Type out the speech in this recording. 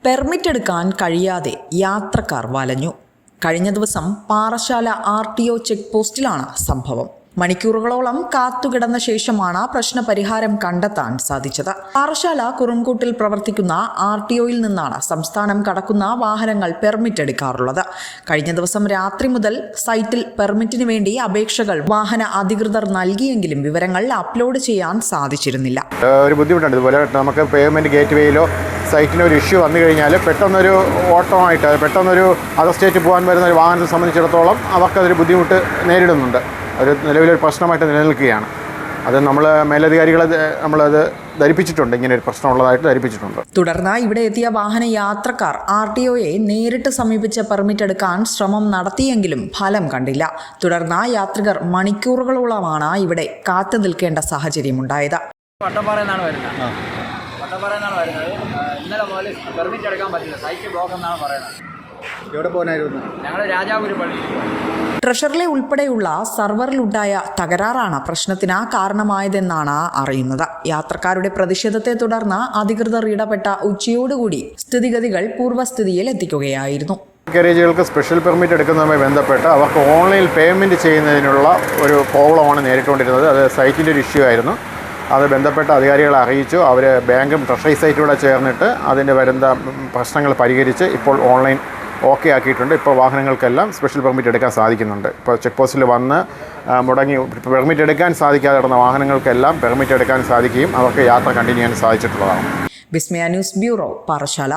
Permit എടുക്കാൻ കഴിയാതെ യാത്രക്കാർ വലഞ്ഞു. കഴിഞ്ഞ ദിവസം പാറശാല RTO ചെക്ക് പോസ്റ്റിലാണ് സംഭവം. മണിക്കൂറുകളോളം കാത്തുകിടന്ന ശേഷമാണ് പ്രശ്നപരിഹാരം കണ്ടെത്താൻ സാധിച്ചത്. പാറശാല കുറുംകൂട്ടിൽ പ്രവർത്തിക്കുന്ന RTOയിൽ നിന്നാണ് സംസ്ഥാനം കടക്കുന്ന വാഹനങ്ങൾ പെർമിറ്റ് എടുക്കാറുള്ളത്. കഴിഞ്ഞ ദിവസം രാത്രി മുതൽ സൈറ്റിൽ പെർമിറ്റിന് വേണ്ടി അപേക്ഷകൾ വാഹന അധികൃതർ നൽകിയെങ്കിലും വിവരങ്ങൾ അപ്ലോഡ് ചെയ്യാൻ സാധിച്ചിരുന്നില്ല. ഒരു ബുദ്ധിമുട്ടുണ്ട്. ഇതുപോലെ നമുക്ക് പേയ്മെന്റ് ഗേറ്റ്വേയിലോ സൈറ്റിനൊരു ഇഷ്യൂ വന്നു കഴിഞ്ഞാൽ പെട്ടെന്നൊരു ഓട്ടമായിട്ട് പെട്ടെന്നൊരു അതർ സ്റ്റേറ്റ് പോകാൻ വരുന്ന ഒരു വാഹനത്തെ സംബന്ധിച്ചിടത്തോളം അവർക്കതൊരു ബുദ്ധിമുട്ട് നേരിടുന്നുണ്ട്. ഒരു നിലവിലൊരു പ്രശ്നമായിട്ട് നിലനിൽക്കുകയാണ്. അത് നമ്മൾ മേലധികാരികളെ നമ്മളത് ധരിപ്പിച്ചിട്ടുണ്ട്, ഇങ്ങനെ ഒരു പ്രശ്നമുള്ളതായിട്ട് ധരിപ്പിച്ചിട്ടുണ്ട്. തുടർന്ന് ഇവിടെ എത്തിയ വാഹന യാത്രക്കാർ RTOയെ നേരിട്ട് സമീപിച്ച് പെർമിറ്റ് എടുക്കാൻ ശ്രമം നടത്തിയെങ്കിലും ഫലം കണ്ടില്ല. തുടർന്ന് യാത്രികർ മണിക്കൂറുകളോളമാണ് ഇവിടെ കാത്തു നിൽക്കേണ്ട സാഹചര്യമുണ്ടായത്. വട്ടപ്പാറയെന്നാണ് വരുന്നത്. ഇന്നലെ മുതൽ പെർമിറ്റ് എടുക്കാൻ പറ്റില്ല, സൈറ്റ് ബ്ലോക്ക് എന്നാണ് പറയുന്നത്. എവിടെ പോകാനായിരുന്നു? ഞങ്ങൾ രാജാപുരം പള്ളി. ട്രഷറിലെ ഉൾപ്പെടെയുള്ള സർവറിലുണ്ടായ തകരാറാണ് പ്രശ്നത്തിന് കാരണമായതെന്നാണ് അറിയുന്നത്. യാത്രക്കാരുടെ പ്രതിഷേധത്തെ തുടർന്ന് അധികൃതർ ഇടപെട്ട ഉച്ചയോടുകൂടി സ്ഥിതിഗതികൾ പൂർവ്വസ്ഥിതിയിൽ എത്തിക്കുകയായിരുന്നു. ഗാരേജുകൾക്ക് സ്പെഷ്യൽ പെർമിറ്റ് എടുക്കുന്നതുമായി ബന്ധപ്പെട്ട് അവർക്ക് ഓൺലൈൻ പേയ്മെൻറ്റ് ചെയ്യുന്നതിനുള്ള ഒരു പ്രോബ്ലമാണ് നേരിട്ടുകൊണ്ടിരുന്നത്. അത് സൈറ്റിൻ്റെ ഒരു ഇഷ്യൂ ആയിരുന്നു. അത് ബന്ധപ്പെട്ട അധികാരികളെ അറിയിച്ചു. അവർ ബാങ്കും ട്രഷറി സൈറ്റുകൂടെ ചേർന്നിട്ട് അതിൻ്റെ വരുന്ന പ്രശ്നങ്ങൾ പരിഹരിച്ച് ഇപ്പോൾ ഓൺലൈൻ ഓക്കെ ആക്കിയിട്ടുണ്ട്. ഇപ്പോൾ വാഹനങ്ങൾക്കെല്ലാം സ്പെഷ്യൽ പെർമിറ്റ് എടുക്കാൻ സാധിക്കുന്നുണ്ട്. ഇപ്പോൾ ചെക്ക് പോസ്റ്റിൽ വന്ന് മുടങ്ങി പെർമിറ്റ് എടുക്കാൻ സാധിക്കാതെ കിടന്ന വാഹനങ്ങൾക്കെല്ലാം പെർമിറ്റ് എടുക്കാൻ സാധിക്കുകയും അവർക്ക് യാത്ര കണ്ടിന്യൂ ചെയ്യാൻ സാധിച്ചിട്ടുള്ളതാണ്. വിസ്മയ ന്യൂസ് ബ്യൂറോ, പാറശാല.